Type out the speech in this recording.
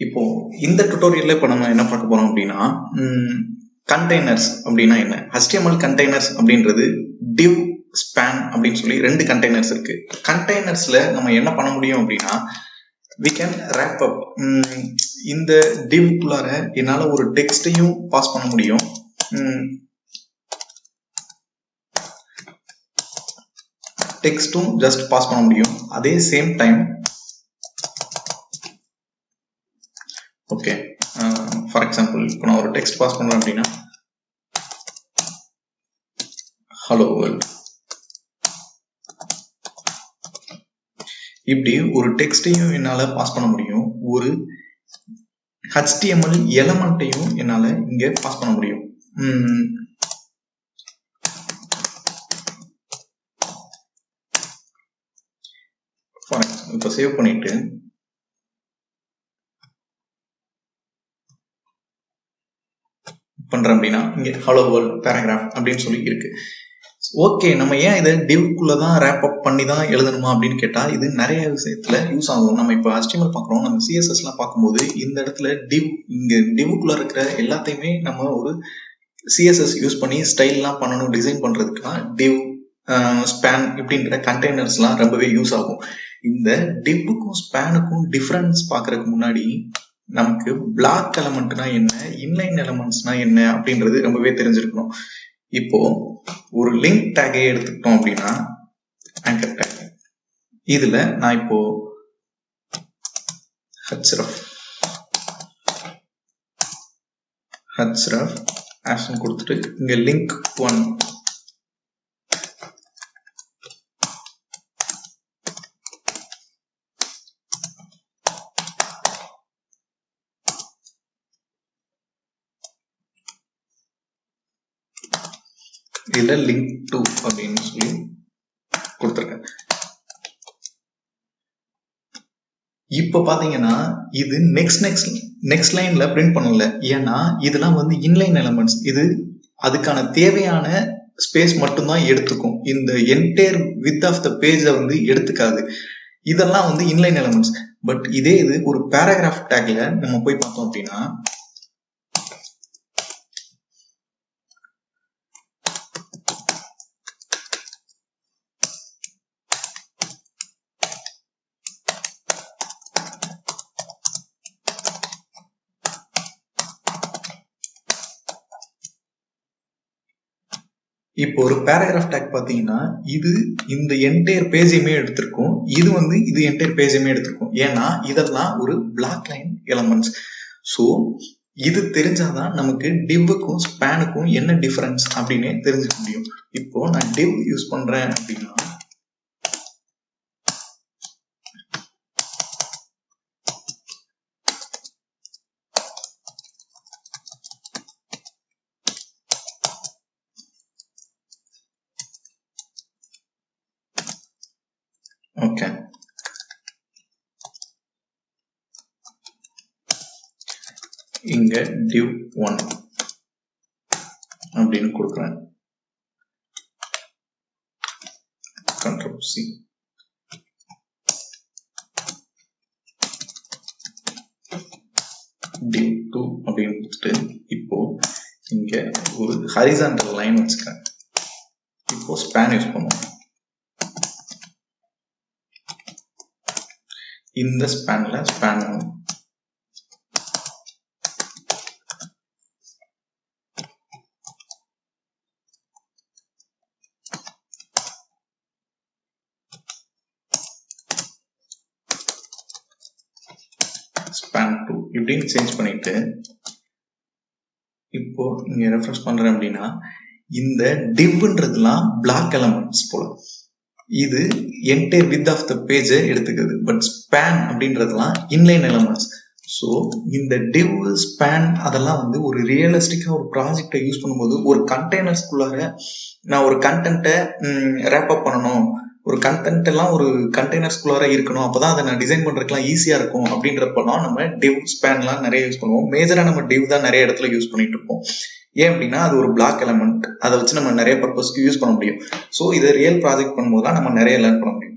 இப்போ இந்த டுட்டோரியல்ல இப்போ நம்ம என்ன பார்க்க போறோம் அப்படின்னா கண்டெய்னர்ஸ் அப்படின்னா என்ன. HTML கண்டெய்னர்ஸ் அப்படின்றது டிவ் ஸ்பேன் அப்படின்னு சொல்லி ரெண்டு கண்டெய்னர்ஸ் இருக்கு. கண்டெய்னர்ஸ்ல நம்ம என்ன பண்ண முடியும் அப்படின்னா we can wrap up. இந்த divக்குள்ளார என்னால ஒரு டெக்ஸ்டையும் பாஸ் பண்ண முடியும், டெக்ஸ்டும் ஜஸ்ட் பாஸ் பண்ண முடியும். அதே same time okay for example இப்போ நான் ஒரு டெக்ஸ்ட் பாஸ் பண்றேன் அப்படின்னா ஹலோ வேர்ல்ட், இப்படி ஒரு டெக்ஸ்டையும் என்னால பாஸ் பண்ண முடியும், ஒரு HTML எலமெண்ட்டையும் என்னால இங்க பாஸ் பண்ண முடியும். இப்போ சேவ் பண்ணிட்டு பண்றேன் அப்படின்னா இங்க ஹலோ வேர்ல்ட் பேராகிராஃப் அப்படின்னு சொல்லி இருக்கு. ஓகே, நம்ம ஏன் இதை டிவ்க்குள்ளதான் ரேப் அப் பண்ணி தான் எழுதணுமா அப்படின்னு கேட்டா இது நிறைய விஷயத்துல யூஸ் ஆகும். நம்ம இப்போ HTML பாக்குறோம், நம்ம CSS எல்லாம் பார்க்கும்போது இந்த இடத்துல இங்க டிவ்க்குள்ள இருக்கிற எல்லாத்தையுமே நம்ம ஒரு CSS யூஸ் பண்ணி ஸ்டைல் எல்லாம் பண்ணணும், டிசைன் பண்றதுக்குலாம் டிவ் ஸ்பேன் இப்படின்ற கண்டெய்னர்ஸ் எல்லாம் ரொம்பவே யூஸ் ஆகும். இந்த டிவ்வுக்கும் ஸ்பேனுக்கும் டிஃபரன்ஸ் பாக்குறதுக்கு முன்னாடி நமக்கு பிளாக் எலமெண்ட்னா என்ன, இன்லைன் எலமெண்ட்ஸ்னா என்ன அப்படின்றது ரொம்பவே தெரிஞ்சிருக்கணும். இப்போ ஒரு லிங்க் டேகை எடுத்துக்கிட்டோம் அப்படின்னா ஆங்கர் டேக், இதுல நான் இப்போ href ஆக்ஷன் கொடுத்துட்டு இங்க லிங்க் 1 இதுல லிங்க் 2 அப்படின்னு சொல்லி கொடுத்துருக்கேன். இப்ப பாத்தீங்கன்னா இது நெக்ஸ்ட் லைன்ல பிரிண்ட் பண்ணல, ஏன்னா இதெல்லாம் வந்து இன்லைன் எலமெண்ட்ஸ். இது அதுக்கான தேவையான ஸ்பேஸ் மட்டும்தான் எடுத்துக்கும், இந்த என்டையர் வித் ஆஃப் த பேஜ வந்து எடுத்துக்காது. இதெல்லாம் வந்து இன்லைன் எலமெண்ட்ஸ். பட் இதே இது ஒரு பேராகிராஃப் டேக்ல நம்ம போய் பார்த்தோம் அப்படின்னா இப்போ ஒரு பேராகிராஃப் டேக் பாத்தீங்கன்னா இது இந்த என்டையர் பேஜையுமே எடுத்திருக்கும், இது வந்து இது என்டையர் பேஜையுமே எடுத்திருக்கும், ஏன்னா இதெல்லாம் ஒரு பிளாக் லைன் எலமெண்ட்ஸ். ஸோ இது தெரிஞ்சாதான் நமக்கு டிவ்வுக்கும் ஸ்பேனுக்கும் என்ன டிஃபரன்ஸ் அப்படின்னு தெரிஞ்சுக்க முடியும். இப்போ நான் டிவ் யூஸ் பண்றேன் அப்படின்னா ஓகே, இங்க div 1 அப்படின்னு கொடுக்குறேன், Ctrl C. div 2 அப்படின்னு கொடுத்துட்டு இப்போ இங்க ஒரு ஹரிசாண்டல் லைன் வச்சுக்கிறேன். இப்போ ஸ்பேன் யூஸ் பண்ணுவோம். இந்த ஸ்பேன்ல ஸ்பேன் ஸ்பேன் 2 இப்படின்னு சேஞ்ச் பண்ணிட்டு இப்போ இங்க ரெஃபரன்ஸ் பண்றேன் அப்படின்னா இந்த டிவ்ன்றதுலாம் பிளாக் எலமெண்ட்ஸ் போல, இது entire width of the page எடுத்துக்குது. பட் ஸ்பேன் அப்படின்றதுலாம் இன்லைன் எலமெண்ட்ஸ். ஸோ இந்த டிவ் ஸ்பேன் அதெல்லாம் வந்து ஒரு ரியலிஸ்டிக்கா ஒரு ப்ராஜெக்டை யூஸ் பண்ணும்போது ஒரு கண்டெய்னர்ஸ்குள்ளார நான் ஒரு கண்டென்ட்டை ரேப் அப் பண்ணணும், ஒரு கண்டென்ட் எல்லாம் ஒரு கண்டெய்னர்ஸ்குள்ளார இருக்கணும், அப்பதான் அதை நான் டிசைன் பண்றதுக்குலாம் ஈஸியா இருக்கும் அப்படின்றப்பெல்லாம் நம்ம டிவ் ஸ்பேன்லாம் நிறைய யூஸ் பண்ணுவோம். மேஜரா நம்ம டிவ் தான் நிறைய இடத்துல யூஸ் பண்ணிட்டு இருப்போம். ஏன் அப்படின்னா அது ஒரு பிளாக் எலமெண்ட், அதை வச்சு நம்ம நிறைய பர்பஸ்க்கு யூஸ் பண்ண முடியும். ஸோ இதை ரியல் ப்ராஜெக்ட் பண்ணும்போது தான் நம்ம நிறைய லேர்ன் பண்ண முடியும்.